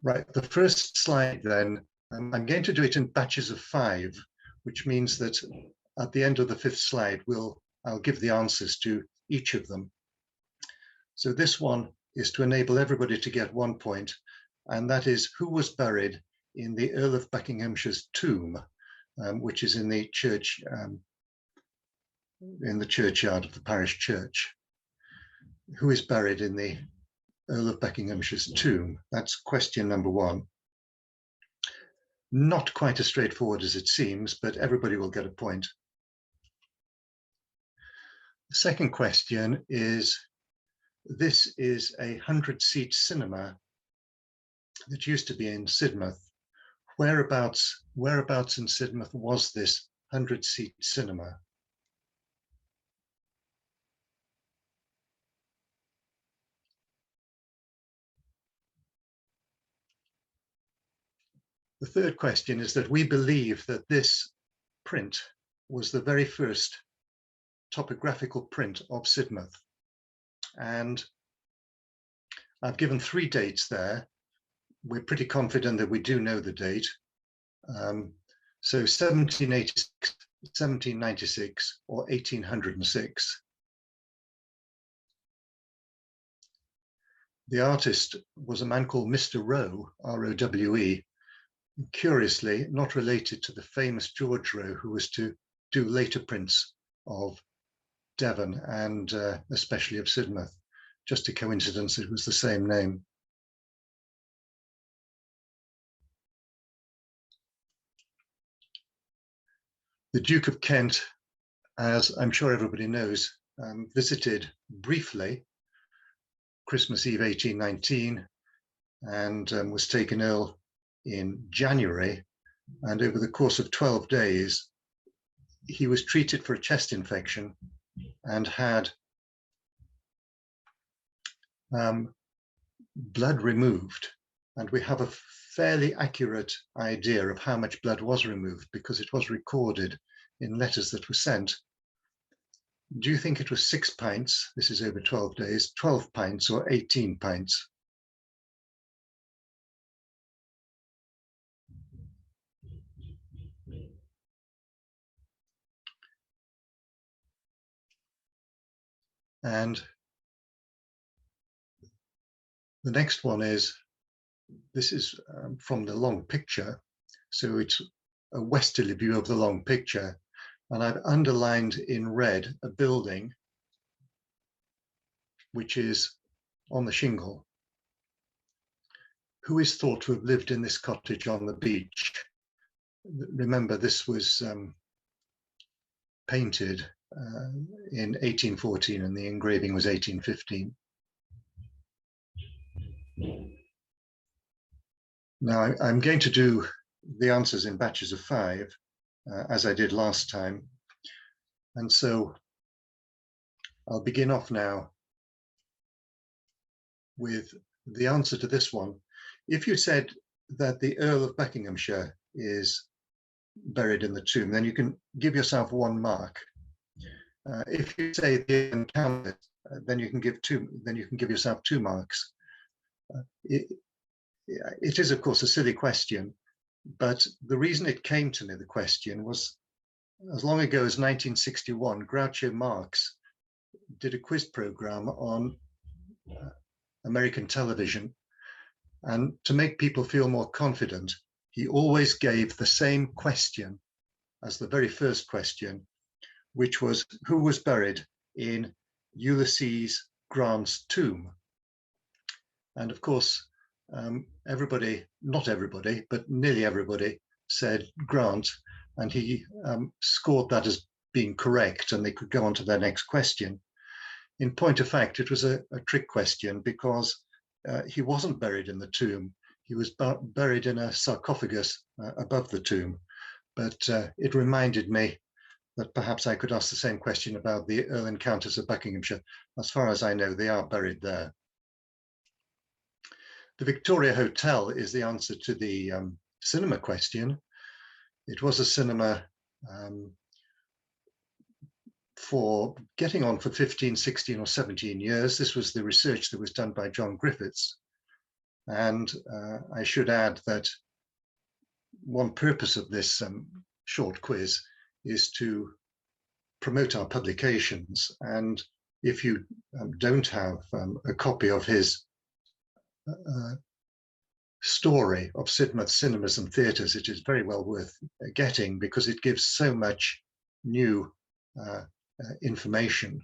Right, the first slide then, I'm going to do it in batches of 5, which means that at the end of the 5th slide, I'll give the answers to each of them. So this one is to enable everybody to get 1 point, and that is who was buried in the Earl of Buckinghamshire's tomb, which is in the church, in the churchyard of the parish church. Who is buried in the Earl of Buckinghamshire's tomb? That's question number 1. Not quite as straightforward as it seems, but everybody will get a point. The second question is, this is a 100-seat cinema that used to be in Sidmouth. Whereabouts in Sidmouth was this 100-seat cinema? The third question is that we believe that this print was the very first topographical print of Sidmouth. And I've given 3 dates there. We're pretty confident that we do know the date. So 1786, 1796, or 1806. The artist was a man called Mr. Rowe, R-O-W-E, curiously not related to the famous George Rowe, who was to do later prints of Devon and especially of Sidmouth. Just a coincidence, it was the same name. The Duke of Kent, as I'm sure everybody knows, visited briefly Christmas Eve 1819 and was taken ill in January, and over the course of 12 days he was treated for a chest infection and had blood removed, and we have a fairly accurate idea of how much blood was removed because it was recorded in letters that were sent. Do you think it was 6 pints? This is over 12 days, 12 pints or 18 pints? And the next one is, this is from the long picture. So it's a westerly view of the long picture. And I've underlined in red a building which is on the shingle. Who is thought to have lived in this cottage on the beach? Remember, this was painted in 1814 and the engraving was 1815. Now I'm going to do the answers in batches of 5, as I did last time. And so I'll begin off now with the answer to this one. If you said that the Earl of Buckinghamshire is buried in the tomb, then you can give yourself 1 mark. If you say the encounter, then you can give 2. Then you can give yourself 2 marks. It is, of course, a silly question, but the reason it came to me, the question, was as long ago as 1961, Groucho Marx did a quiz program on American television, and to make people feel more confident, he always gave the same question as the very first question, which was who was buried in Ulysses Grant's tomb. And of course, everybody, not everybody, but nearly everybody said Grant, and he scored that as being correct, and they could go on to their next question. In point of fact, it was a trick question because he wasn't buried in the tomb. He was buried in a sarcophagus above the tomb. But it reminded me that perhaps I could ask the same question about the Earl and Countess of Buckinghamshire. As far as I know, they are buried there. The Victoria Hotel is the answer to the cinema question. It was a cinema for getting on for 15, 16 or 17 years. This was the research that was done by John Griffiths. And I should add that one purpose of this short quiz is to promote our publications. And if you don't have a copy of his story of Sidmouth cinemas and theatres, it is very well worth getting, because it gives so much new information.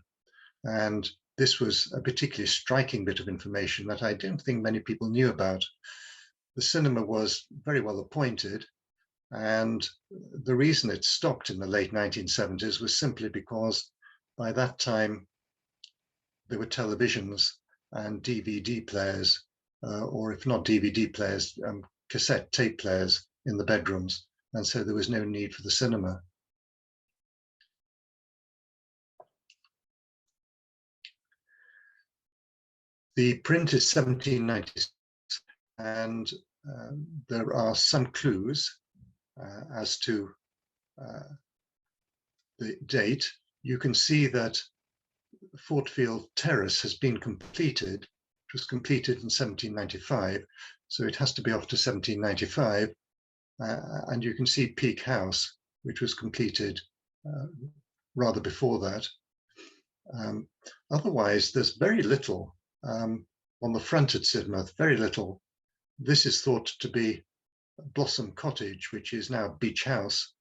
And this was a particularly striking bit of information that I don't think many people knew about. The cinema was very well appointed, and the reason it stopped in the late 1970s was simply because by that time there were televisions and DVD players, or if not DVD players, cassette tape players in the bedrooms, and so there was no need for the cinema. The print is 1796, and there are some clues as to the date. You can see that Fortfield Terrace has been completed. It was completed in 1795, so it has to be after 1795. And you can see Peak House, which was completed rather before that. Otherwise, there's very little on the front at Sidmouth, very little. This is thought to be Blossom Cottage, which is now Beach House,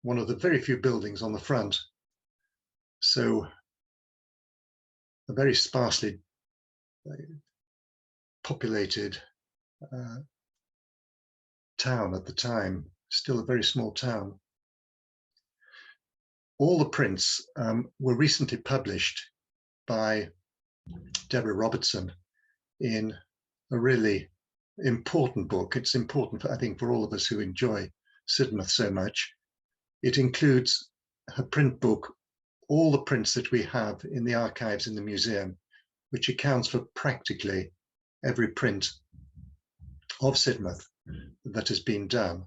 one of the very few buildings on the front. So a very sparsely populated town at the time, still a very small town. All the prints were recently published by Deborah Robertson in a really important book. It's important, I think, for all of us who enjoy Sidmouth so much. It includes her print book, all the prints that we have in the archives in the museum, which accounts for practically every print of Sidmouth that has been done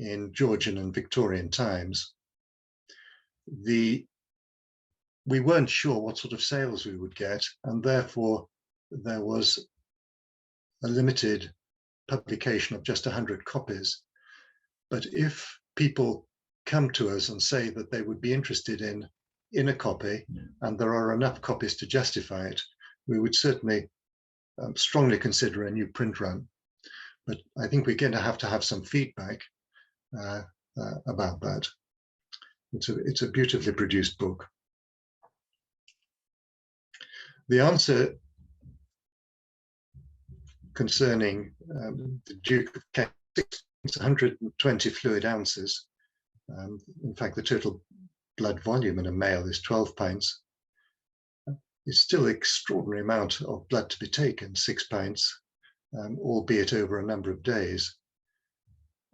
in Georgian and Victorian times. We weren't sure what sort of sales we would get, and therefore there was a limited publication of just 100 copies. But if people come to us and say that they would be interested in a copy, and there are enough copies to justify it, we would certainly strongly consider a new print run. But I think we're going to have some feedback about that. It's a beautifully produced book. The answer concerning the Duke of Kent is 120 fluid ounces. In fact, the total blood volume in a male is 12 pints. It's still an extraordinary amount of blood to be taken, 6 pints, albeit over a number of days.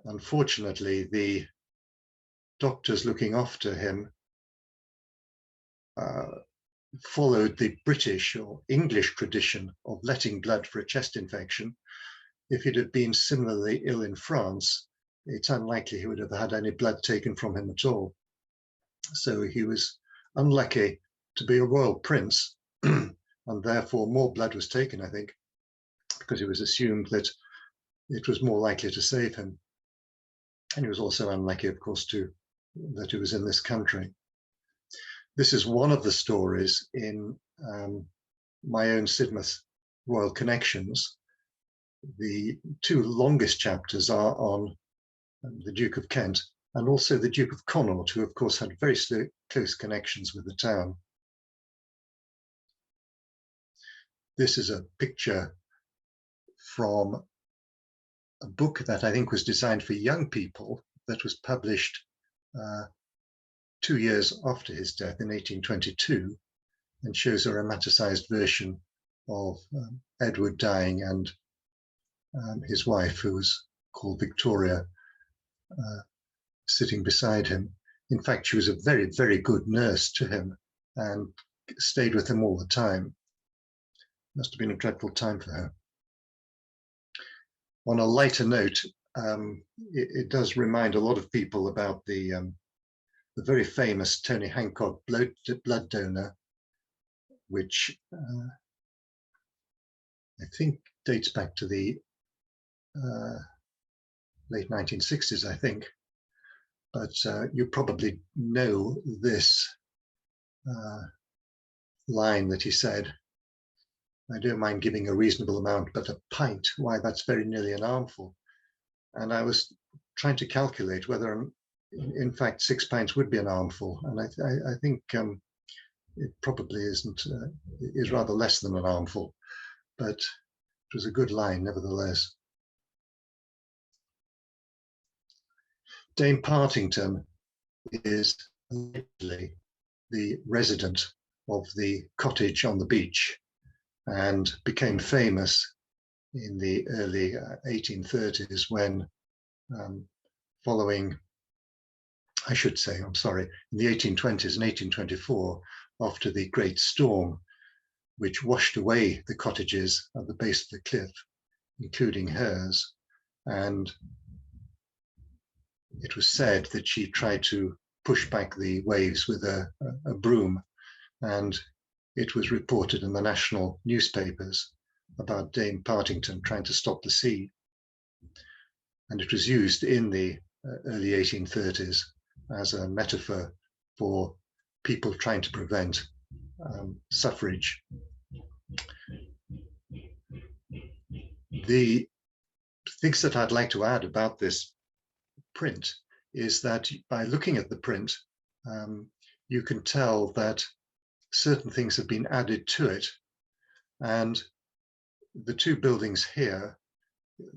Unfortunately, the doctors looking after him followed the British or English tradition of letting blood for a chest infection. If he'd have been similarly ill in France, it's unlikely he would have had any blood taken from him at all. So he was unlucky to be a royal prince, and therefore more blood was taken, I think, because it was assumed that it was more likely to save him. And he was also unlucky, of course, that he was in this country. This is one of the stories in my own Sidmouth Royal Connections. The two longest chapters are on the Duke of Kent and also the Duke of Connaught, who of course had very close connections with the town. This is a picture from a book that I think was designed for young people, that was published 2 years after his death in 1822, and shows a romanticized version of Edward dying and his wife, who was called Victoria, sitting beside him. In fact, she was a very, very good nurse to him and stayed with him all the time. Must have been a dreadful time for her. On a lighter note, it does remind a lot of people about the very famous Tony Hancock blood donor, which I think dates back to the late 1960s, I think. But you probably know this line that he said, "I don't mind giving a reasonable amount, but a pint, why, that's very nearly an armful." And I was trying to calculate whether, in fact, 6 pints would be an armful. And I think it probably isn't, is rather less than an armful, but it was a good line nevertheless. Dame Partington is literally the resident of the cottage on the beach and became famous in the early 1830s when, following, I should say, I'm sorry, in the 1820s and 1824, after the Great Storm, which washed away the cottages at the base of the cliff, including hers. And it was said that she tried to push back the waves with a broom, and it was reported in the national newspapers about Dame Partington trying to stop the sea. And it was used in the early 1830s as a metaphor for people trying to prevent suffrage. The things that I'd like to add about this print is that by looking at the print, you can tell that certain things have been added to it. And the two buildings here,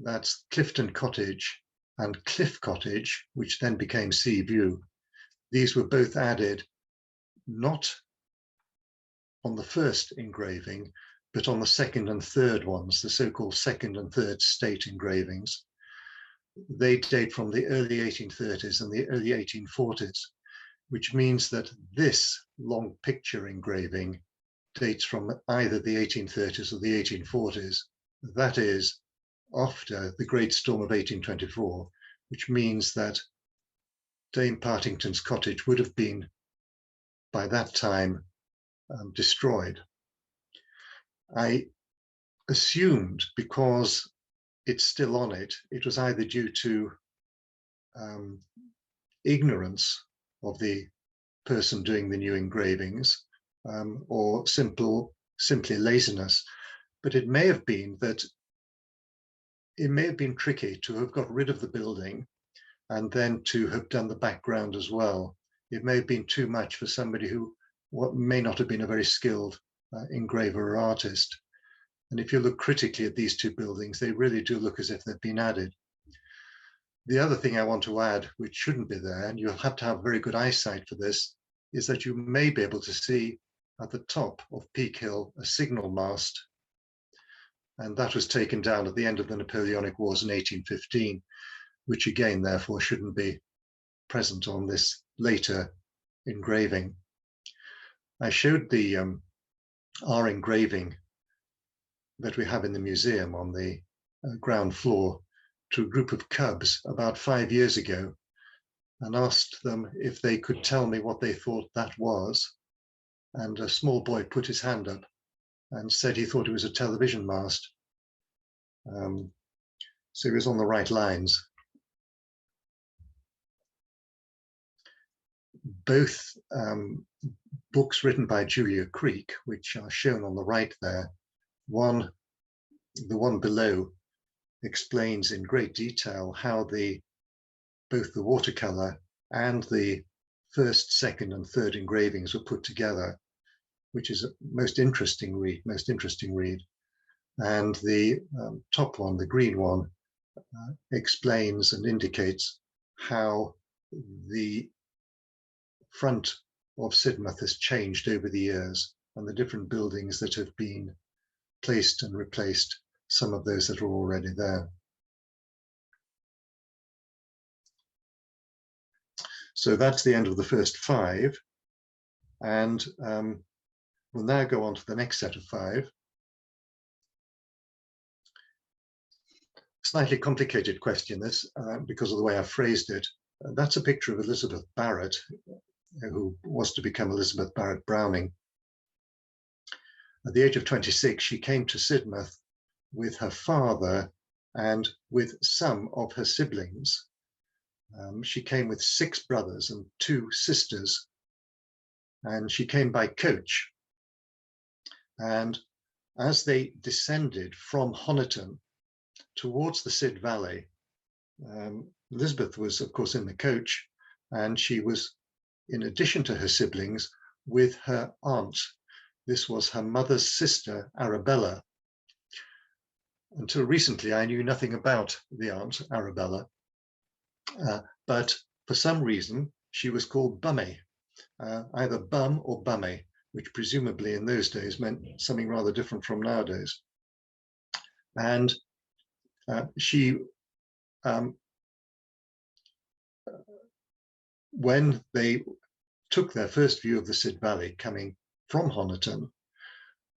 that's Clifton Cottage and Cliff Cottage, which then became Sea View. These were both added not on the first engraving, but on the second and third ones, the so-called second and third state engravings. They date from the early 1830s and the early 1840s, which means that this long picture engraving dates from either the 1830s or the 1840s. That is after the Great Storm of 1824, which means that Dame Partington's cottage would have been, by that time, destroyed. I assumed, because it's still on it, it was either due to ignorance of the person doing the new engravings, or simply laziness. But it may have been that it may have been tricky to have got rid of the building and then to have done the background as well. It may have been too much for somebody who may not have been a very skilled engraver or artist. And if you look critically at these two buildings, they really do look as if they've been added. The other thing I want to add, which shouldn't be there, and you'll have to have very good eyesight for this, is that you may be able to see at the top of Peak Hill a signal mast. And that was taken down at the end of the Napoleonic Wars in 1815, which again, therefore, shouldn't be present on this later engraving. I showed the our engraving that we have in the museum on the ground floor to a group of cubs about 5 years ago and asked them if they could tell me what they thought that was. And a small boy put his hand up and said he thought it was a television mast. So he was on the right lines. Both books written by Julia Creek, which are shown on the right there, the one below explains in great detail how both the watercolor and the first, second, and third engravings were put together, which is a most interesting read. And the top one, the green one, explains and indicates how the front of Sidmouth has changed over the years, and the different buildings that have been placed and replaced some of those that are already there. So that's the end of the first 5. And we'll now go on to the next set of 5. Slightly complicated question, this, because of the way I phrased it. That's a picture of Elizabeth Barrett, who was to become Elizabeth Barrett Browning. At the age of 26, she came to Sidmouth with her father and with some of her siblings. She came with 6 brothers and 2 sisters, and she came by coach. And as they descended from Honiton towards the Sid Valley, Elizabeth was, of course, in the coach, and she was, in addition to her siblings, with her aunt. This was her mother's sister, Arabella. Until recently, I knew nothing about the aunt, Arabella, but for some reason, she was called Bumme, either Bum or Bumme, which presumably in those days meant something rather different from nowadays. And she, when they took their first view of the Sid Valley coming from Honiton,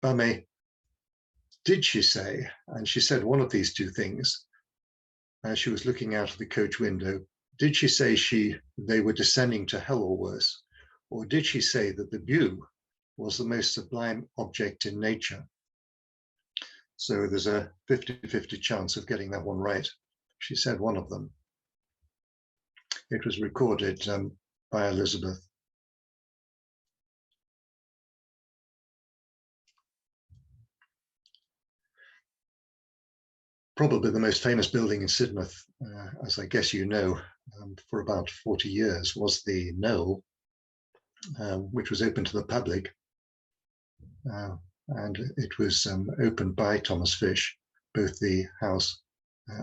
Bumme, did she say, and she said one of these two things, as she was looking out of the coach window, did she say they were descending to hell or worse, or did she say that the view was the most sublime object in nature? So there's a 50-50 chance of getting that one right. She said one of them. It was recorded by Elizabeth. Probably the most famous building in Sidmouth, as I guess you know, for about 40 years, was the Knoll, which was open to the public. And it was opened by Thomas Fish, both the house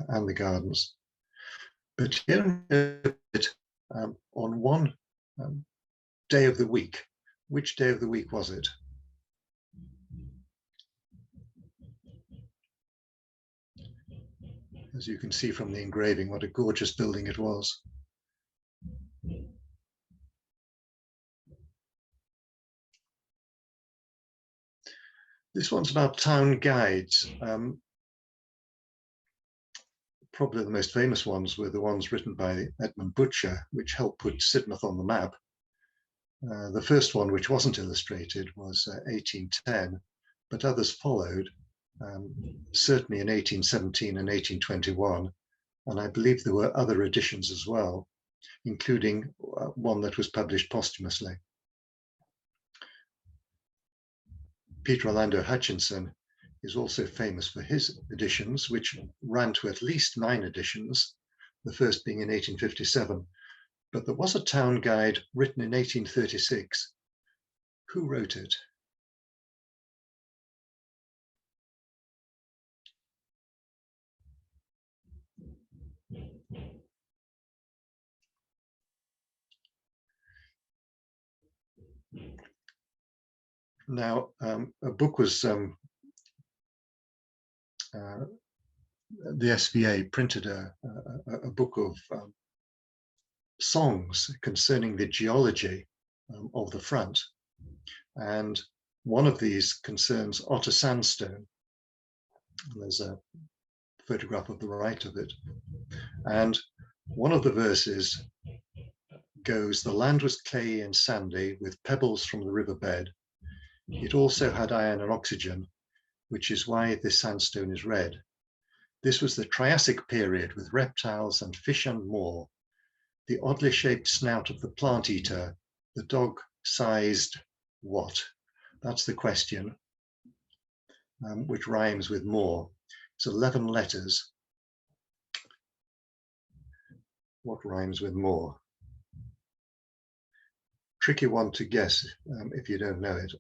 and the gardens. But he only opened it on one day of the week. Which day of the week was it? As you can see from the engraving, what a gorgeous building it was. This one's about town guides. Probably the most famous ones were the ones written by Edmund Butcher, which helped put Sidmouth on the map. The first one, which wasn't illustrated, was 1810, but others followed, certainly in 1817 and 1821, and I believe there were other editions as well, including one that was published posthumously. Peter Orlando Hutchinson is also famous for his editions, which ran to at least 9 editions, the first being in 1857. But there was a town guide written in 1836. Who wrote it? Now, a book was, the SVA printed a book of songs concerning the geology of the front. And one of these concerns Otter Sandstone. There's a photograph of the right of it. And one of the verses goes, "The land was clayey and sandy with pebbles from the riverbed. It also had iron and oxygen, which is why this sandstone is red. This was the Triassic period with reptiles and fish and more. The oddly shaped snout of the plant eater, the dog-sized what?" That's the question, which rhymes with more. It's 11 letters. What rhymes with more? Tricky one to guess if you don't know it.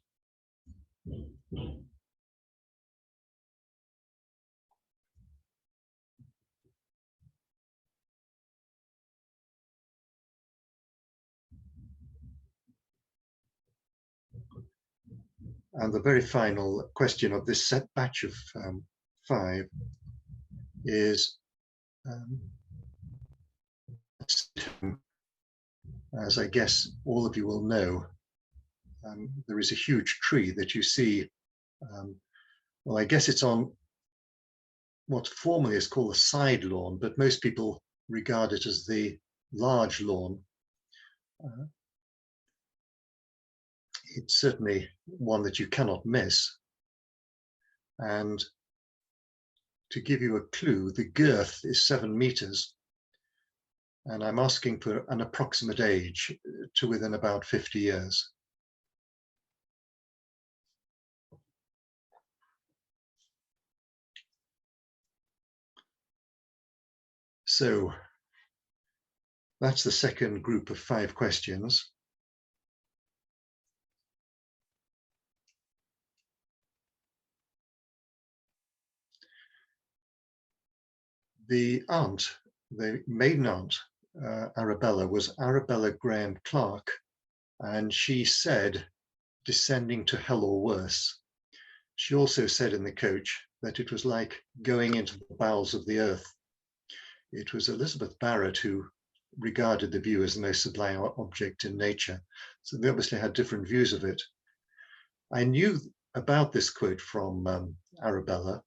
And the very final question of this set batch of 5 is, as I guess all of you will know, there is a huge tree that you see. Well, I guess it's on what formerly is called the side lawn, but most people regard it as the large lawn. It's certainly one that you cannot miss. And to give you a clue, the girth is 7 meters. And I'm asking for an approximate age to within about 50 years. So that's the second group of 5 questions. The aunt, the maiden aunt, Arabella, was Arabella Graham Clark, and she said, descending to hell or worse. She also said in the coach that it was like going into the bowels of the earth. It was Elizabeth Barrett who regarded the view as the most sublime object in nature. So they obviously had different views of it. I knew about this quote from Arabella,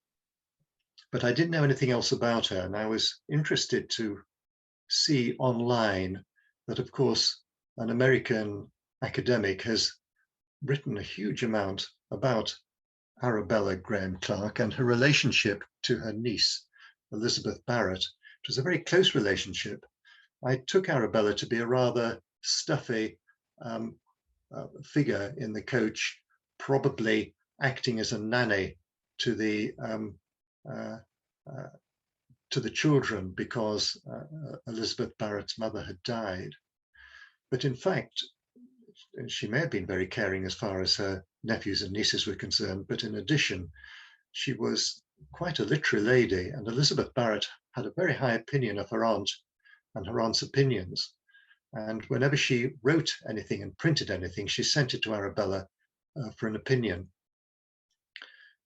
but I didn't know anything else about her. And I was interested to see online that, of course, an American academic has written a huge amount about Arabella Graham Clark and her relationship to her niece, Elizabeth Barrett. It was a very close relationship. I took Arabella to be a rather stuffy figure in the coach, probably acting as a nanny to the children because Elizabeth Barrett's mother had died. But in fact, she may have been very caring as far as her nephews and nieces were concerned, but in addition, she was quite a literary lady, and Elizabeth Barrett had a very high opinion of her aunt and her aunt's opinions. And whenever she wrote anything and printed anything, she sent it to Arabella for an opinion.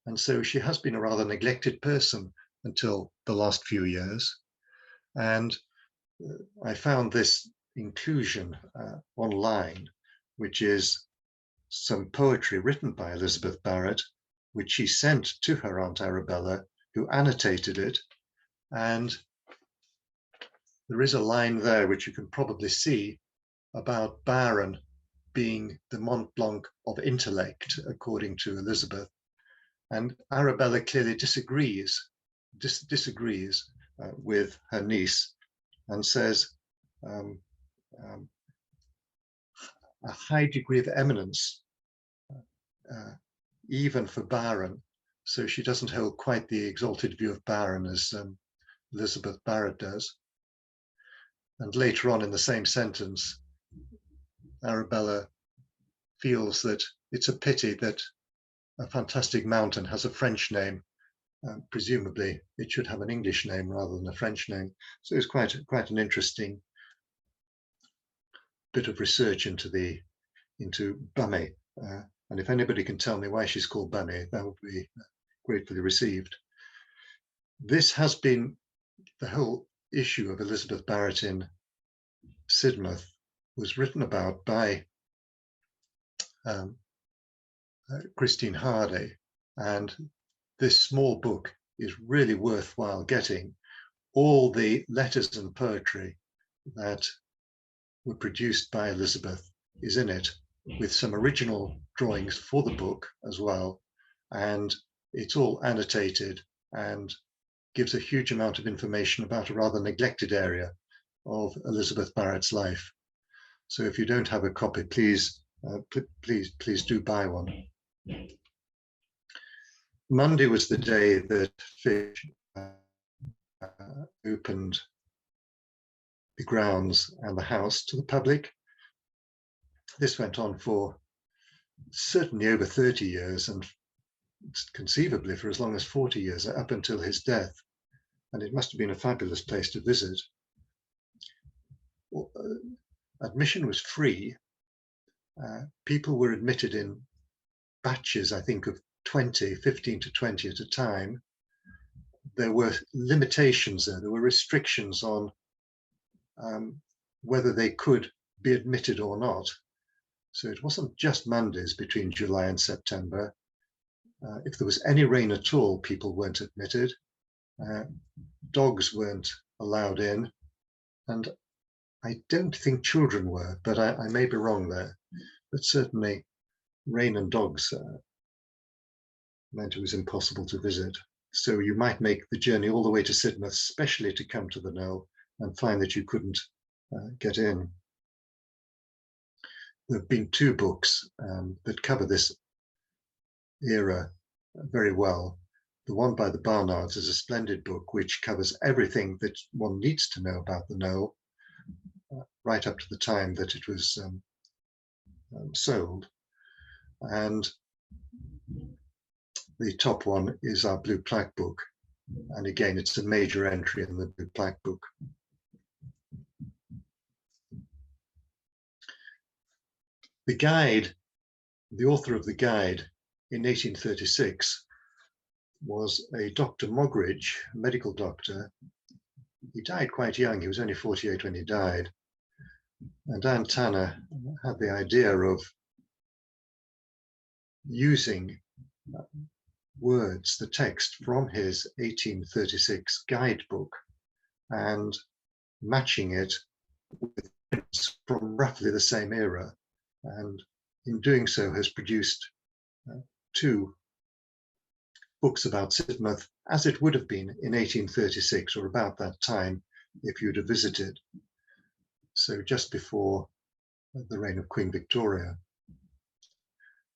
And so she has been a rather neglected person until the last few years. And I found this inclusion online, which is some poetry written by Elizabeth Barrett, which she sent to her Aunt Arabella, who annotated it. And there is a line there, which you can probably see, about Byron being the Mont Blanc of intellect, according to Elizabeth. And Arabella clearly disagrees with her niece and says a high degree of eminence, even for Byron. So she doesn't hold quite the exalted view of Byron as Elizabeth Barrett does. And later on in the same sentence, Arabella feels that it's a pity that a fantastic mountain has a French name. Presumably, it should have an English name rather than a French name. So it's quite an interesting bit of research into Bummy. And if anybody can tell me why she's called Bummy, that would be gratefully received. This has been the whole issue of Elizabeth Barrett in Sidmouth was written about by Christine Hardy, and this small book is really worthwhile getting. All the letters and poetry that were produced by Elizabeth is in it, with some original drawings for the book as well, and it's all annotated and gives a huge amount of information about a rather neglected area of Elizabeth Barrett's life. So if you don't have a copy, please do buy one. Monday was the day that Fish opened the grounds and the house to the public. This went on for certainly over 30 years and conceivably for as long as 40 years, up until his death. And it must have been a fabulous place to visit. Admission was free. People were admitted in batches, I think, of 15 to 20 at a time. There were limitations there. There were restrictions on whether they could be admitted or not. So it wasn't just Mondays between July and September. If there was any rain at all, people weren't admitted. Dogs weren't allowed in. And I don't think children were, but I may be wrong there. But certainly rain and dogs meant it was impossible to visit. So you might make the journey all the way to Sidmouth, especially to come to the knoll, and find that you couldn't get in. There have been two books that cover this era very well. The one by the Barnards is a splendid book which covers everything that one needs to know about the knoll, right up to the time that it was sold. And the top one is our Blue Plaque book. And again, it's a major entry in the Blue Plaque book. The guide, the author of the guide in 1836 was a Dr. Moggridge, a medical doctor. He died quite young. He was only 48 when he died. And Anne Tanner had the idea of using words, the text from his 1836 guidebook, and matching it with prints from roughly the same era. And in doing so has produced two books about Sidmouth as it would have been in 1836, or about that time if you'd have visited. So just before the reign of Queen Victoria.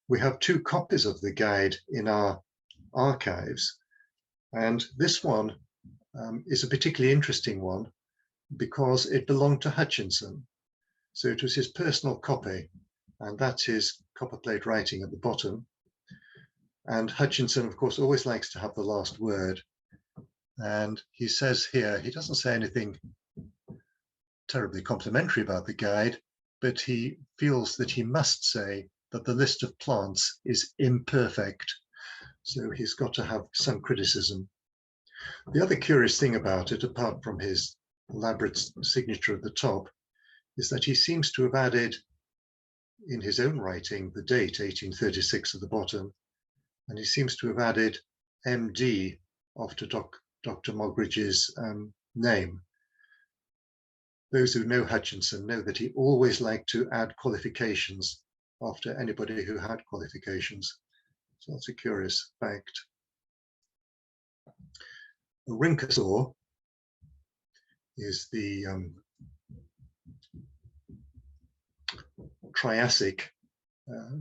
We have two copies of the guide in our archives, and this one is a particularly interesting one because it belonged to Hutchinson. So it was his personal copy, and that's his copperplate writing at the bottom. And Hutchinson, of course, always likes to have the last word. And he says here, he doesn't say anything terribly complimentary about the guide, but he feels that he must say that the list of plants is imperfect. So he's got to have some criticism. The other curious thing about it, apart from his elaborate signature at the top, is that he seems to have added in his own writing the date 1836 at the bottom, and he seems to have added MD after Dr. Moggridge's name. Those who know Hutchinson know that he always liked to add qualifications after anybody who had qualifications. So that's a curious fact. The rhynchosaur is the Triassic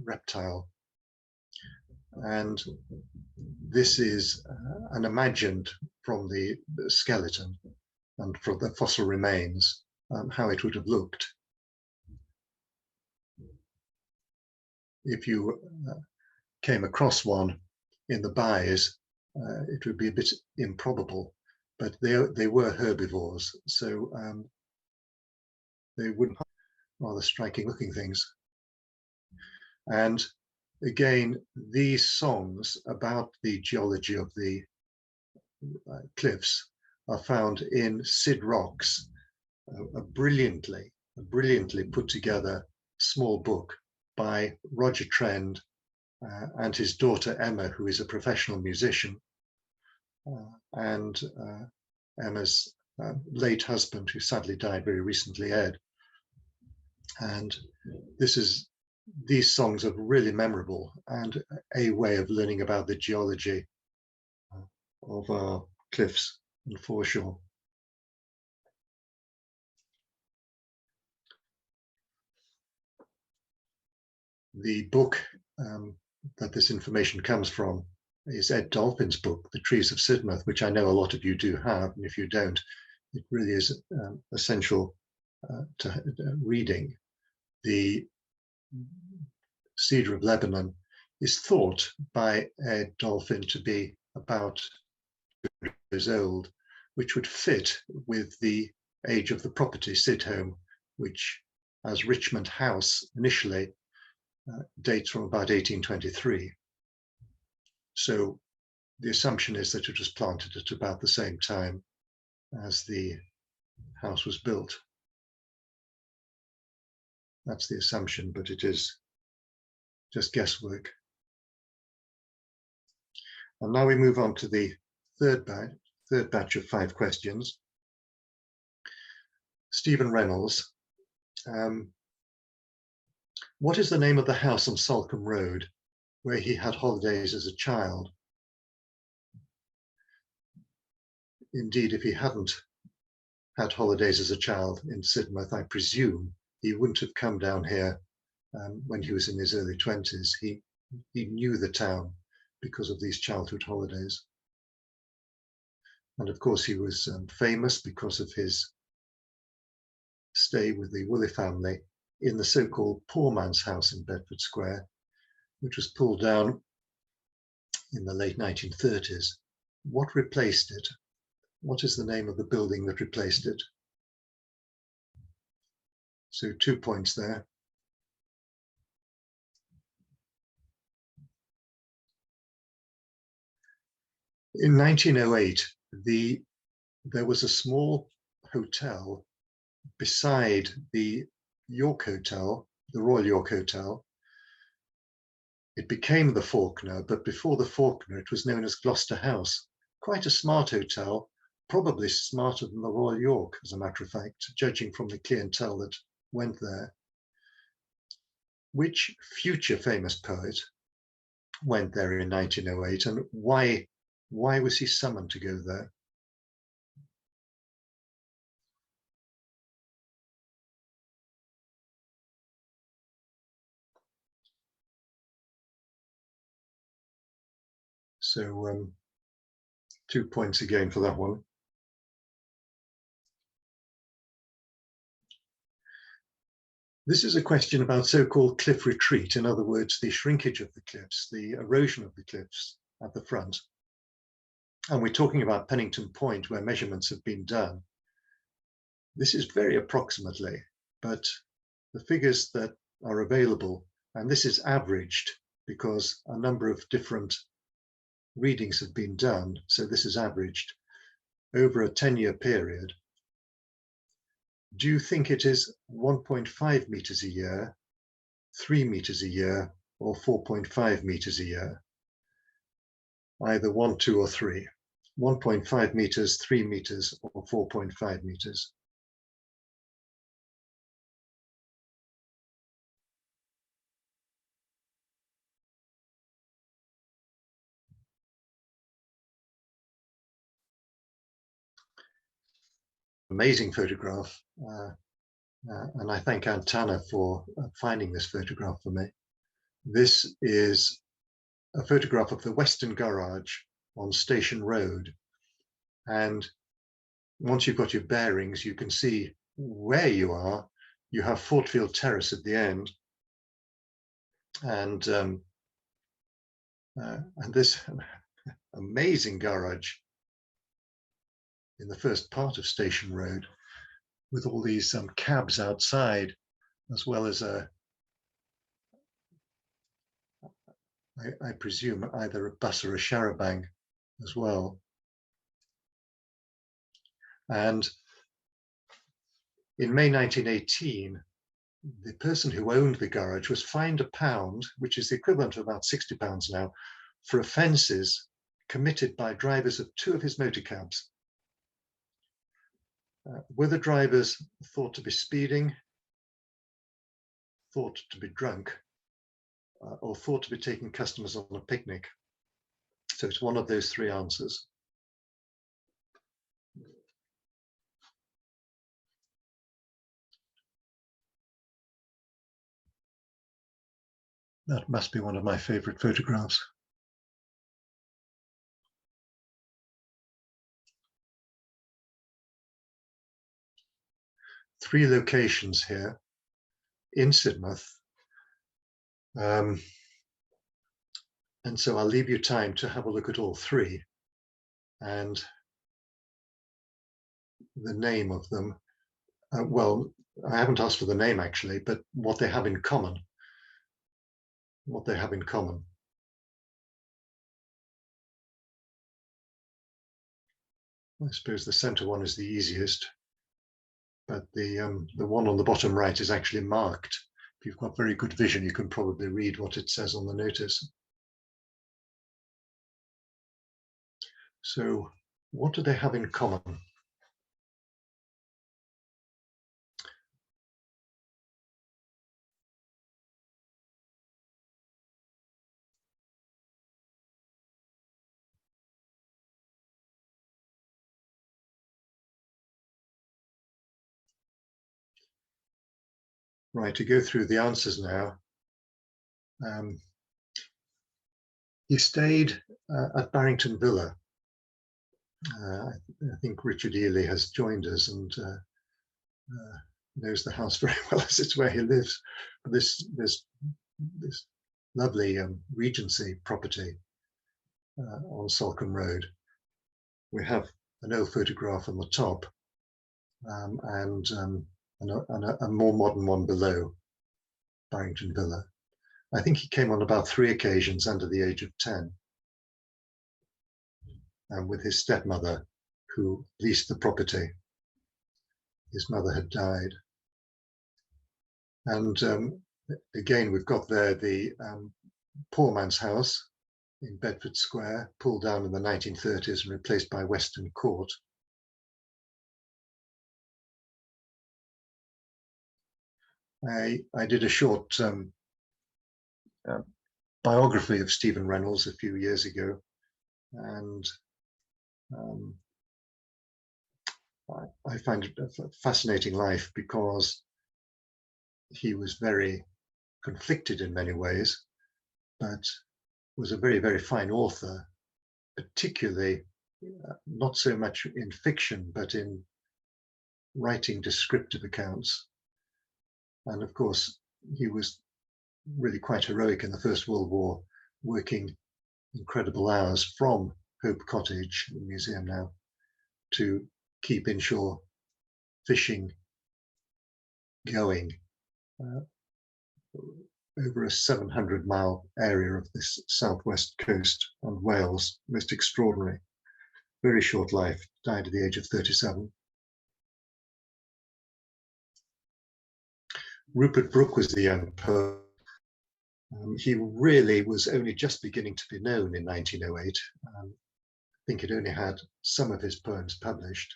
reptile. And this is an imagined from the skeleton and from the fossil remains, how it would have looked. If you came across one in the bayous, it would be a bit improbable, but they were herbivores, so they wouldn't have rather striking looking things. And again, these songs about the geology of the cliffs are found in Sid Rock's a brilliantly put together small book by Roger Trend and his daughter Emma, who is a professional musician, and Emma's late husband, who sadly died very recently, Ed. And these songs are really memorable and a way of learning about the geology of our cliffs and foreshore. The book that this information comes from is Ed Dolphin's book, The Trees of Sidmouth, which I know a lot of you do have, and if you don't, it really is essential to reading. The Cedar of Lebanon is thought by Ed Dolphin to be about 200 years old, which would fit with the age of the property, Sidholme, which as Richmond House initially dates from about 1823. So the assumption is that it was planted at about the same time as the house was built. That's the assumption, but it is just guesswork. And now we move on to the third batch of 5 questions. Stephen Reynolds, what is the name of the house on Salcombe Road where he had holidays as a child? indeed, if he hadn't had holidays as a child in Sidmouth, I presume he wouldn't have come down here when he was in his early 20s. He knew the town because of these childhood holidays. And of course, he was famous because of his stay with the Woolley family in the so-called poor man's house in Bedford Square, which was pulled down in the late 1930s. What replaced it? What is the name of the building that replaced it? So 2 points there. In 1908, there was a small hotel beside the York Hotel, the Royal York Hotel. It became the Faulkner, but before the Faulkner, it was known as Gloucester House. Quite a smart hotel, probably smarter than the Royal York, as a matter of fact, judging from the clientele that went there. Which future famous poet went there in 1908, and why was he summoned to go there? So 2 points again for that one. This is a question about so-called cliff retreat, in other words, the shrinkage of the cliffs, the erosion of the cliffs at the front. And we're talking about Pennington Point, where measurements have been done. This is very approximately, but the figures that are available, and this is averaged because a number of different readings have been done, so this is averaged over a 10-year period. Do you think it is 1.5 meters a year, 3 meters a year, or 4.5 meters a year? Either 1, 2, or 3. 1.5 meters, 3 meters, or 4.5 meters. Amazing photograph. And I thank Antana for finding this photograph for me. This is a photograph of the Western Garage on Station Road. And once you've got your bearings, you can see where you are. You have Fortfield Terrace at the end. And this amazing garage in the first part of Station Road, with all these cabs outside, as well as I presume either a bus or a charabanc as well. And in May 1918, the person who owned the garage was fined £1, which is the equivalent of about £60 now, for offences committed by drivers of 2 of his motor cabs. Were the drivers thought to be speeding, thought to be drunk, or thought to be taking customers on a picnic? So it's one of those 3 answers. That must be one of my favorite photographs. Three locations here in Sidmouth. And so I'll leave you time to have a look at all 3 and the name of them. Well, I haven't asked for the name actually, but what they have in common. What they have in common. I suppose the center one is the easiest, but the one on the bottom right is actually marked. If you've got very good vision, you can probably read what it says on the notice. So what do they have in common? Right, to go through the answers now. He stayed at Barrington Villa. I think Richard Ely has joined us and knows the house very well, as it's where he lives. But this lovely Regency property on Salcombe Road. We have an old photograph on the top and a more modern one below Barrington Villa. I think he came on about 3 occasions under the age of 10, with his stepmother, who leased the property. His mother had died. And again, we've got there the poor man's house in Bedford Square, pulled down in the 1930s and replaced by Weston Court. I did a short biography of Stephen Reynolds a few years ago, and I find it a fascinating life because he was very conflicted in many ways, but was a very, very fine author, particularly not so much in fiction, but in writing descriptive accounts. And of course, he was really quite heroic in the First World War, working incredible hours from Hope Cottage, the museum now, to keep inshore fishing going over a 700-mile area of this southwest coast on Wales. Most extraordinary. Very short life, died at the age of 37. Rupert Brooke was the young poet. He really was only just beginning to be known in 1908. I think he'd only had some of his poems published.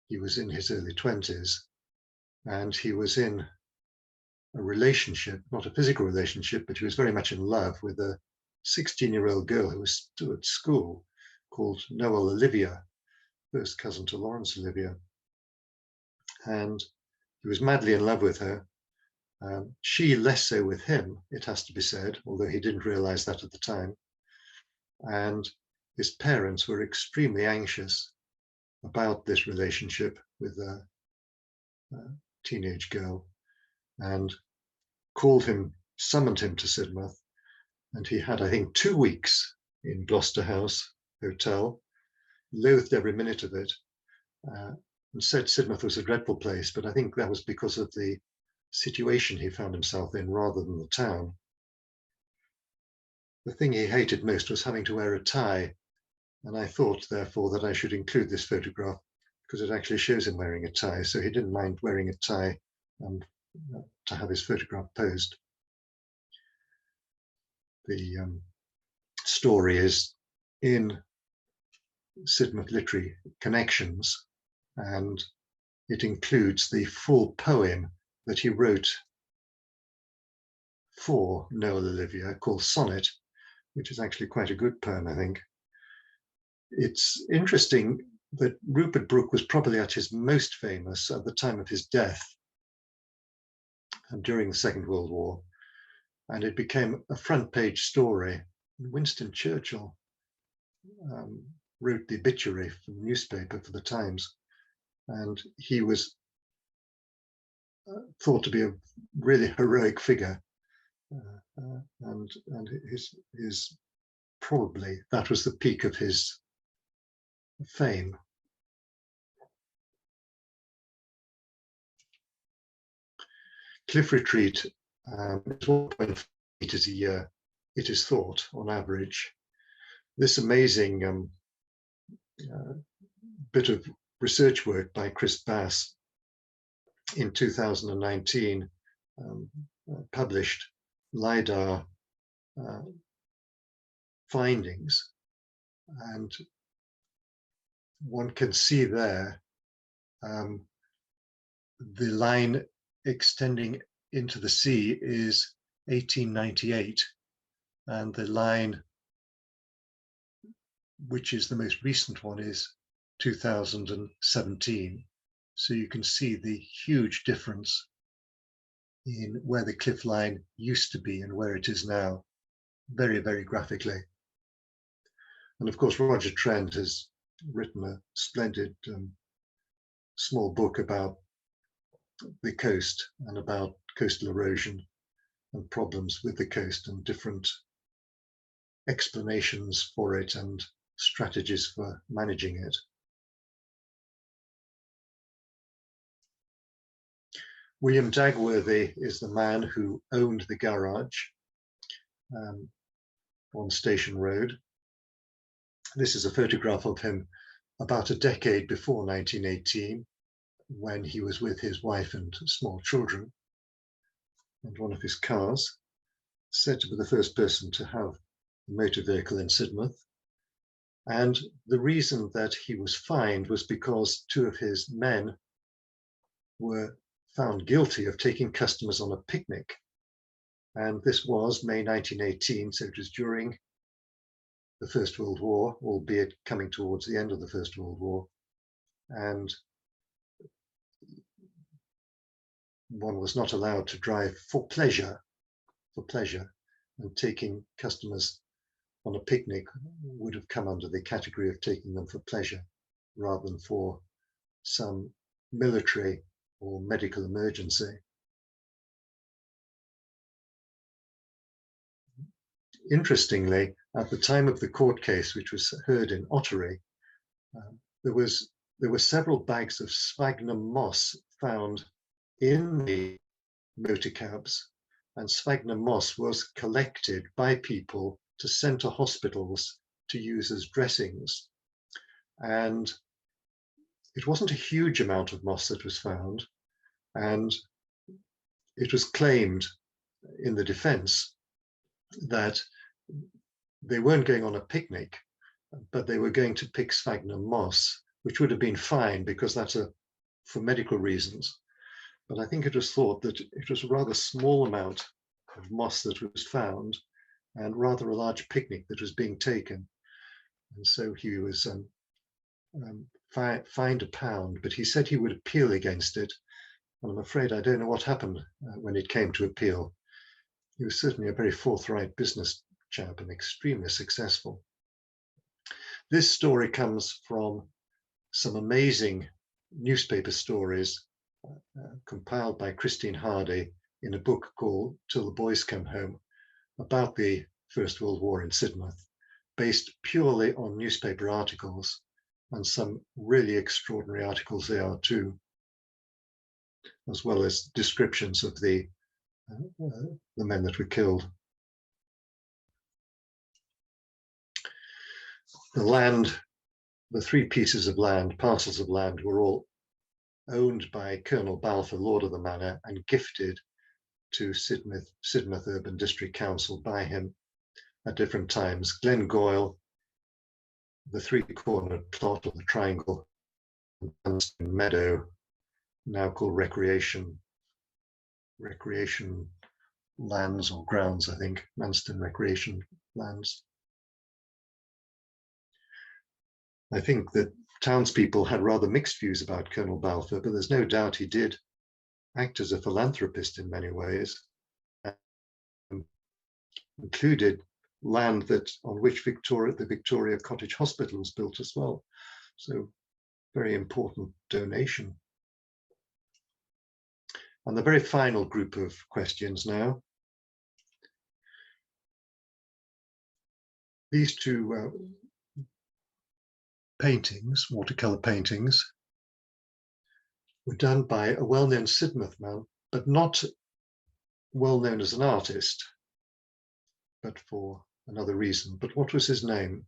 He was in his early 20s, and he was in a relationship, not a physical relationship, but he was very much in love with a 16-year-old girl who was still at school, called Noel Olivia, first cousin to Laurence Olivia. And he was madly in love with her. She less so with him, it has to be said, although he didn't realize that at the time. And his parents were extremely anxious about this relationship with a teenage girl, and summoned him to Sidmouth. And he had, I think, 2 weeks in Gloucester House Hotel, loathed every minute of it, and said Sidmouth was a dreadful place, but I think that was because of the situation he found himself in rather than the town. The thing he hated most was having to wear a tie, and I thought, therefore, that I should include this photograph because it actually shows him wearing a tie, so he didn't mind wearing a tie to have his photograph posed. The story is in Sidmouth Literary Connections, and it includes the full poem that he wrote for Noel Olivia called Sonnet, which is actually quite a good poem, I think. It's interesting that Rupert Brooke was probably at his most famous at the time of his death and during the Second World War, and it became a front page story. Winston Churchill wrote the obituary for the newspaper for the Times, and he was thought to be a really heroic figure, and his probably that was the peak of his fame. Cliff Retreat is 1.5 meters a year, it is thought, on average. This amazing bit of research work by Chris Bass in 2019 published LiDAR findings, and one can see there the line extending into the sea is 1898, and the line which is the most recent one is 2017. So you can see the huge difference in where the cliff line used to be and where it is now, very, very graphically. And of course, Roger Trent has written a splendid small book about the coast and about coastal erosion and problems with the coast and different explanations for it and strategies for managing it. William Dagworthy is the man who owned the garage on Station Road. This is a photograph of him about a decade before 1918, when he was with his wife and small children, and one of his cars, said to be the first person to have a motor vehicle in Sidmouth. And the reason that he was fined was because two of his men were found guilty of taking customers on a picnic. And this was May 1918, so it was during the First World War, albeit coming towards the end of the First World War. And one was not allowed to drive for pleasure, and taking customers on a picnic would have come under the category of taking them for pleasure rather than for some military or medical emergency. Interestingly, at the time of the court case, which was heard in Ottery, there were several bags of sphagnum moss found in the motor cabs, and sphagnum moss was collected by people to send to hospitals to use as dressings. And it wasn't a huge amount of moss that was found, and it was claimed in the defense that they weren't going on a picnic, but they were going to pick sphagnum moss, which would have been fine because that's for medical reasons. But I think it was thought that it was a rather small amount of moss that was found and rather a large picnic that was being taken. And so he was fined £1, but he said he would appeal against it. And I'm afraid I don't know what happened when it came to appeal. He was certainly a very forthright business chap and extremely successful. This story comes from some amazing newspaper stories compiled by Christine Hardy in a book called Till the Boys Come Home, about the First World War in Sidmouth, based purely on newspaper articles, and some really extraordinary articles they are too, as well as descriptions of the men that were killed. The land, the 3 pieces of land, parcels of land, were all owned by Colonel Balfour, Lord of the Manor, and gifted to Sidmouth Urban District Council by him at different times. Glengoyle, the 3-cornered plot of the triangle, and Meadow, now called recreation lands or grounds, I think, Manston recreation lands. I think that townspeople had rather mixed views about Colonel Balfour, but there's no doubt he did act as a philanthropist in many ways, and included land that on which the Victoria Cottage Hospital was built as well. So very important donation. And the very final group of questions now. These 2 paintings, watercolor paintings, were done by a well-known Sidmouth man, but not well known as an artist, but for another reason. But what was his name?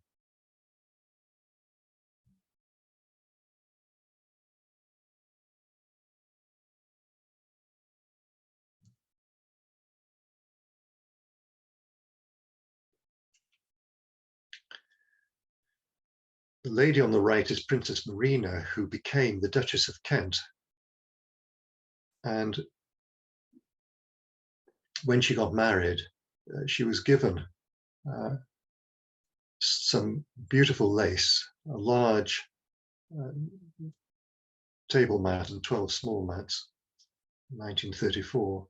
The lady on the right is Princess Marina, who became the Duchess of Kent. And when she got married, she was given some beautiful lace, a large table mat and 12 small mats, 1934.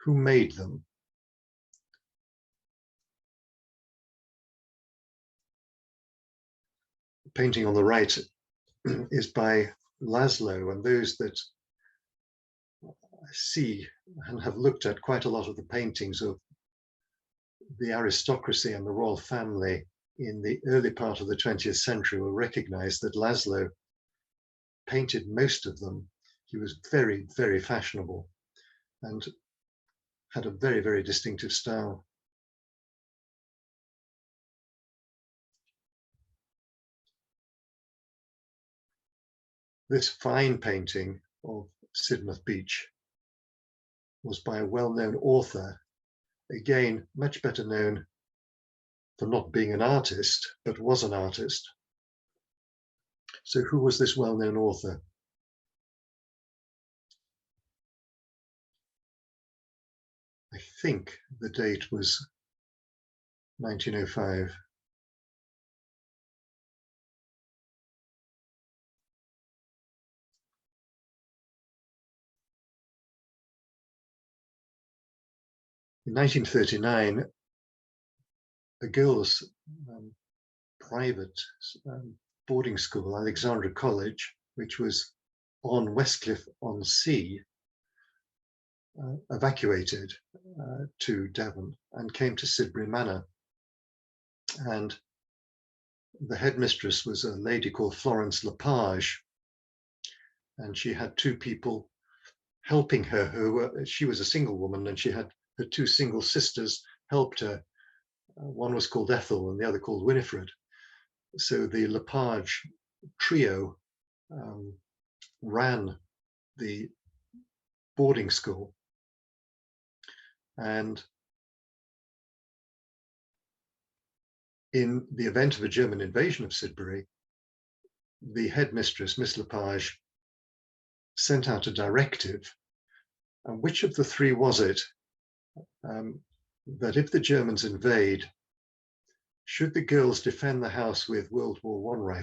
Who made them? The painting on the right is by Laszlo, and those that see and have looked at quite a lot of the paintings of the aristocracy and the royal family in the early part of the 20th century will recognize that Laszlo painted most of them. He was very, very fashionable and had a very, very distinctive style. This fine painting of Sidmouth Beach was by a well-known author, again, much better known for not being an artist, but was an artist. So who was this well-known author? I think the date was 1905. In 1939, a girls' private boarding school, Alexandra College, which was on Westcliff-on-Sea, evacuated to Devon and came to Sidbury Manor. And the headmistress was a lady called Florence Lepage, and she had two people helping her who she was a single woman, and she had her two single sisters helped her. One was called Ethel and the other called Winifred. So the Lepage trio ran the boarding school, and in the event of a German invasion of Sidbury, the headmistress, Miss Lepage, sent out a directive. And which of the three was it that if the Germans invade, should the girls defend the house with World War I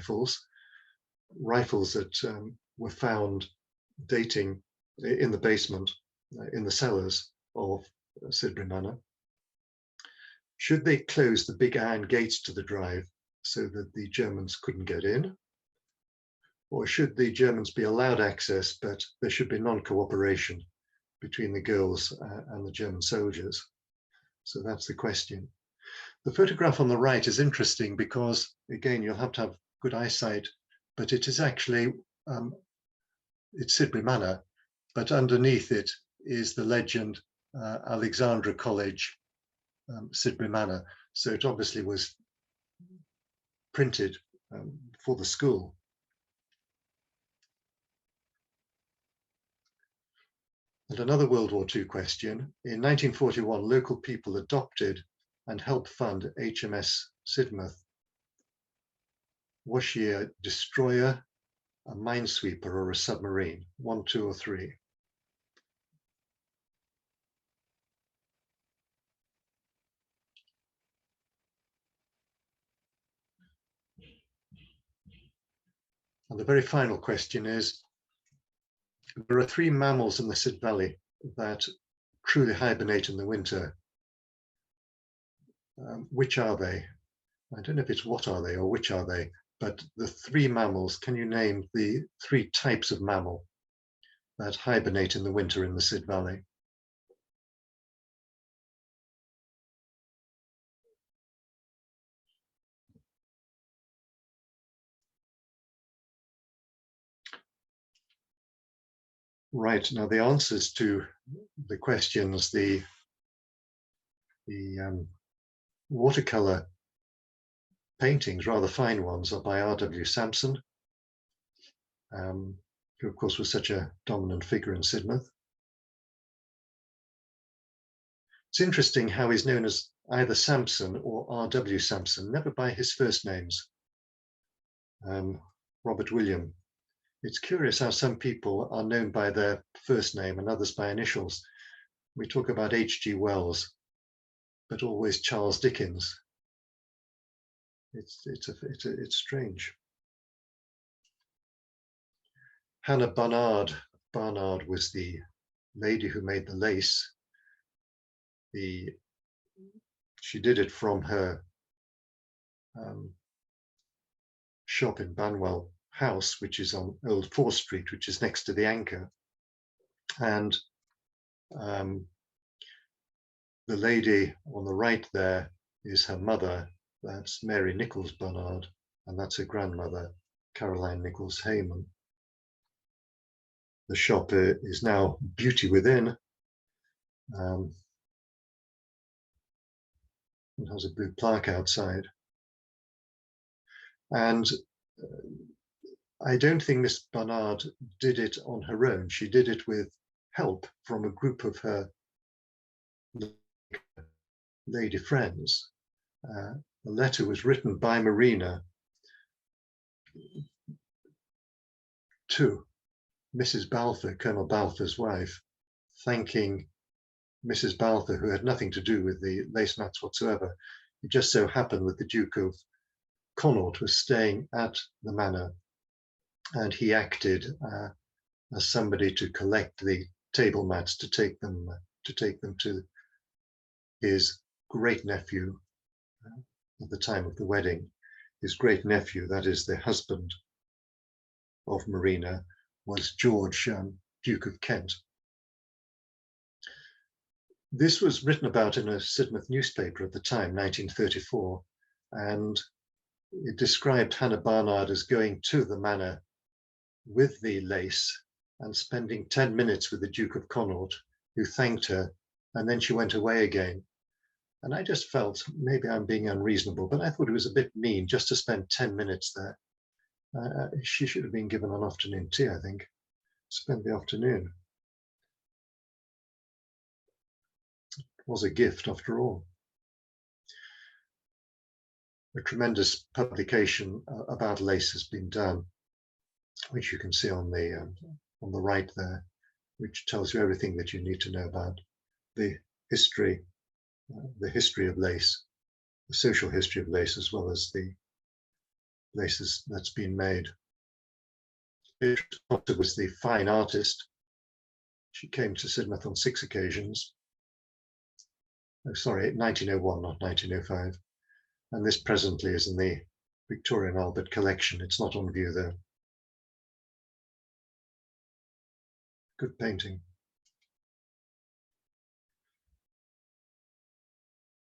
rifles that were found dating in the basement, in the cellars of Sidbury Manor? Should they close the big iron gates to the drive so that the Germans couldn't get in? Or should the Germans be allowed access, but there should be non-cooperation between the girls and the German soldiers? So that's the question. The photograph on the right is interesting because, again, you'll have to have good eyesight, but it is actually, it's Sidbury Manor, but underneath it is the legend Alexandra College, Sidbury Manor. So it obviously was printed for the school. And another World War II question. In 1941, local people adopted and helped fund HMS Sidmouth. Was she a destroyer, a minesweeper, or a submarine? 1, 2, or 3? And the very final question is, there are 3 mammals in the Sid Valley that truly hibernate in the winter. Which are they? I don't know if it's what are they or which are they, but the 3 mammals, can you name the 3 types of mammal that hibernate in the winter in the Sid Valley? Right, now the answers to the questions, the watercolor paintings, rather fine ones, are by R.W. Sampson, who of course was such a dominant figure in Sidmouth. It's interesting how he's known as either Sampson or R.W. Sampson, never by his first names. Robert William. It's curious how some people are known by their first name and others by initials. We talk about H.G. Wells, but always Charles Dickens. It's strange. Hannah Barnard. Barnard was the lady who made the lace. she did it from her shop in Banwell House, which is on Old 4th Street, which is next to the Anchor. And the lady on the right there is her mother. That's Mary Nichols Barnard, and that's her grandmother, Caroline Nichols Hayman. The shop is now Beauty Within. It has a blue plaque outside. And I don't think Miss Barnard did it on her own. She did it with help from a group of her lady friends. The letter was written by Marina to Mrs. Balfour, Colonel Balfour's wife, thanking Mrs. Balfour, who had nothing to do with the lace mats whatsoever. It just so happened that the Duke of Connaught was staying at the manor, and he acted as somebody to collect the table mats to take them to his great nephew at the time of the wedding. His great nephew, that is the husband of Marina, was George, Duke of Kent. This was written about in a Sidmouth newspaper at the time, 1934, and it described Hannah Barnard as going to the manor with the lace and spending 10 minutes with the Duke of Connaught, who thanked her, and then she went away again. And I just felt, maybe I'm being unreasonable, but I thought it was a bit mean just to spend 10 minutes there. She should have been given an afternoon tea, I think. Spend the afternoon. It was a gift after all. A tremendous publication about lace has been done, which you can see on the right there, which tells you everything that you need to know about the history of lace, the social history of lace, as well as the laces that's been made. Beatrice Potter was the fine artist. She came to Sidmouth on 6 occasions. Oh, sorry, 1901, not 1905. And this presently is in the Victoria and Albert collection. It's not on view though. Good painting.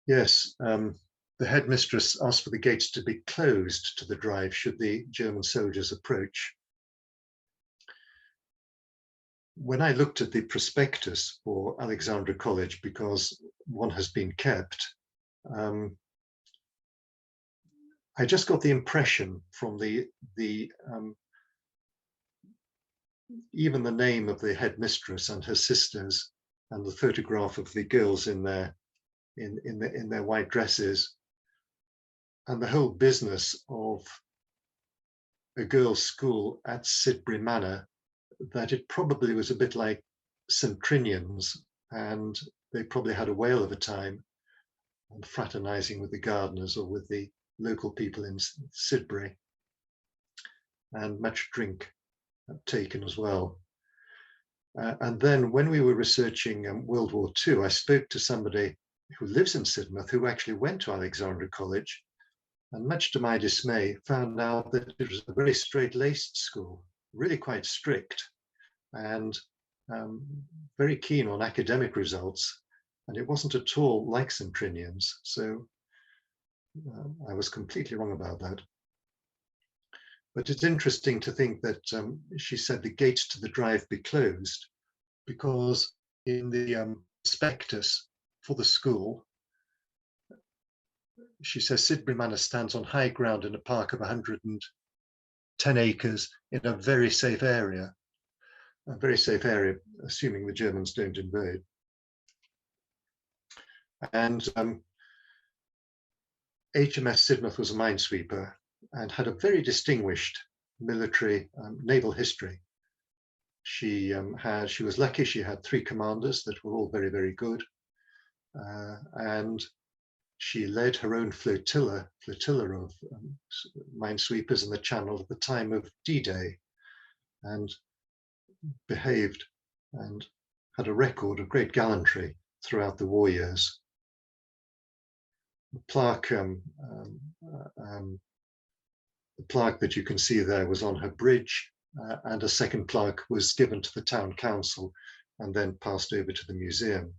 Yes, the headmistress asked for the gates to be closed to the drive should the German soldiers approach. When I looked at the prospectus for Alexandra College, because one has been kept, I just got the impression from even the name of the headmistress and her sisters, and the photograph of the girls in their white dresses, and the whole business of a girls' school at Sidbury Manor, that it probably was a bit like St. Trinian's, and they probably had a whale of a time and fraternizing with the gardeners or with the local people in Sidbury, and much drink taken as well. And then when we were researching World War II, I spoke to somebody who lives in Sidmouth who actually went to Alexandra College, and much to my dismay found out that it was a very straight-laced school, really quite strict, and very keen on academic results, and it wasn't at all like St. Trinian's. So I was completely wrong about that. But it's interesting to think that she said the gates to the drive be closed, because in the prospectus for the school, she says Sidbury Manor stands on high ground in a park of 110 acres in a very safe area. A very safe area, assuming the Germans don't invade. And HMS Sidmouth was a minesweeper and had a very distinguished military naval history. She was lucky. She had 3 commanders that were all very, very good, and she led her own flotilla of minesweepers in the Channel at the time of D-Day, and behaved and had a record of great gallantry throughout the war years. The plaque that you can see there was on her bridge, and a second plaque was given to the town council and then passed over to the museum.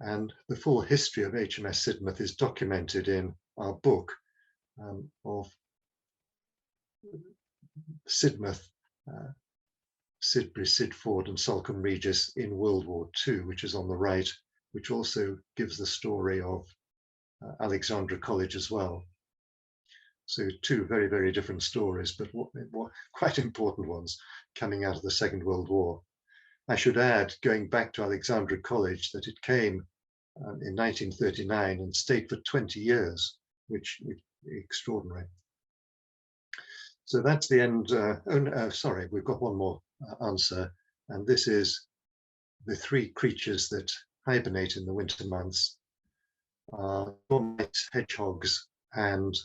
And the full history of HMS Sidmouth is documented in our book of Sidmouth, Sidbury, Sidford and Salcombe Regis in World War II, which is on the right, which also gives the story of Alexandra College as well. So two very, very different stories, but quite important ones coming out of the Second World War. I should add, going back to Alexandra College, that it came in 1939 and stayed for 20 years, which is extraordinary. So that's the end. Sorry, we've got one more answer, and this is the three creatures that hibernate in the winter months are dormice, hedgehogs, and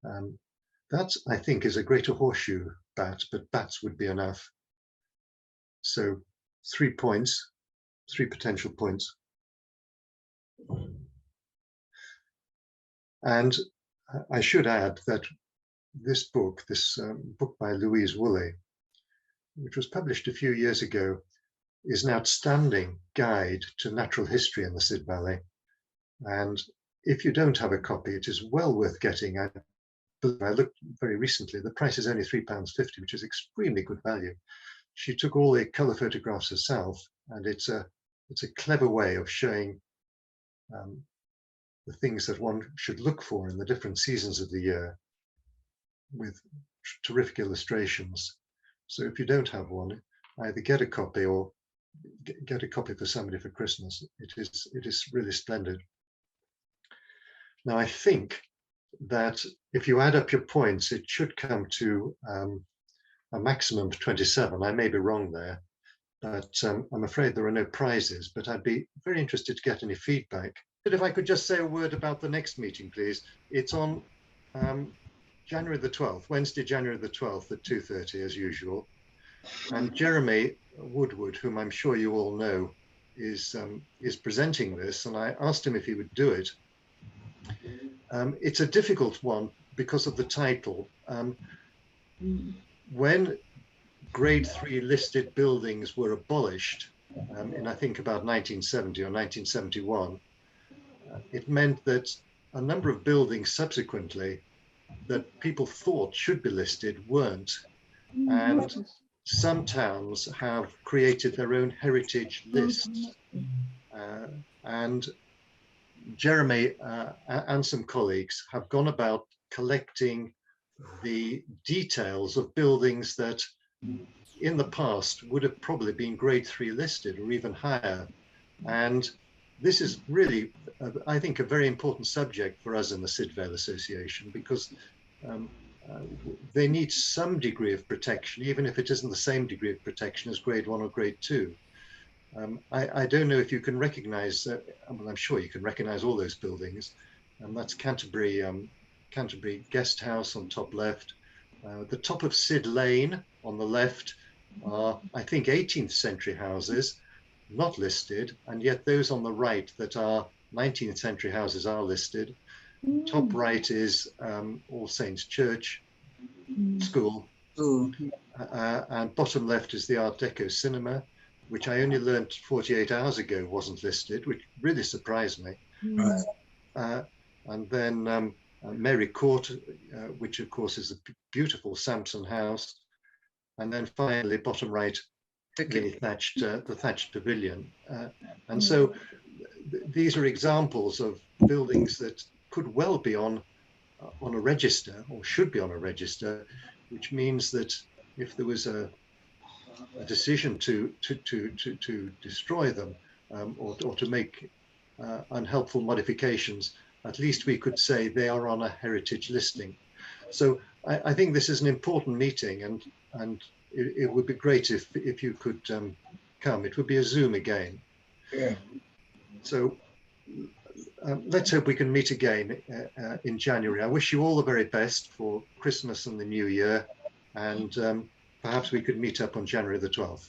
that, I think, is a greater horseshoe bat, but bats would be enough. So 3 points, 3 potential points. And I should add that this book by Louise Woolley, which was published a few years ago, is an outstanding guide to natural history in the Sid Valley. And if you don't have a copy, it is well worth getting. I looked very recently, the price is only £3.50, which is extremely good value. She took all the colour photographs herself, and it's a clever way of showing the things that one should look for in the different seasons of the year, with terrific illustrations. So if you don't have one, either get a copy or get a copy for somebody for Christmas. It is really splendid. Now, I think that if you add up your points, it should come to a maximum of 27. I may be wrong there, but I'm afraid there are no prizes, but I'd be very interested to get any feedback. But if I could just say a word about the next meeting, please. It's on January the 12th, Wednesday, January the 12th at 2:30 as usual. And Jeremy Woodward, whom I'm sure you all know, is presenting this, and I asked him if he would do it. It's a difficult one because of the title. When grade 3 listed buildings were abolished in, I think, about 1970 or 1971, it meant that a number of buildings subsequently that people thought should be listed weren't. And some towns have created their own heritage lists. And Jeremy and some colleagues have gone about collecting the details of buildings that in the past would have probably been grade 3 listed or even higher. And this is really, I think, a very important subject for us in the Sid Vale Association, because they need some degree of protection, even if it isn't the same degree of protection as grade 1 or grade 2. I don't know if you can recognize, well, I'm sure you can recognize all those buildings. That's Canterbury Guest House on top left. The top of Sid Lane on the left are, I think, 18th century houses, not listed, and yet those on the right that are 19th century houses are listed. Top right is All Saints Church School, and bottom left is the Art Deco Cinema, which I only learned 48 hours ago wasn't listed, which really surprised me. And then Mary Court, which of course is a beautiful Sampson house. And then finally, bottom right, the thatched pavilion. And so these are examples of buildings that could well be on a register, or should be on a register, which means that if there was a decision to destroy them or to make unhelpful modifications, at least we could say they are on a heritage listing. So I think this is an important meeting, and it would be great if you could come. It would be a Zoom again. Yeah. So let's hope we can meet again in January. I wish you all the very best for Christmas and the New Year, and perhaps we could meet up on January the 12th.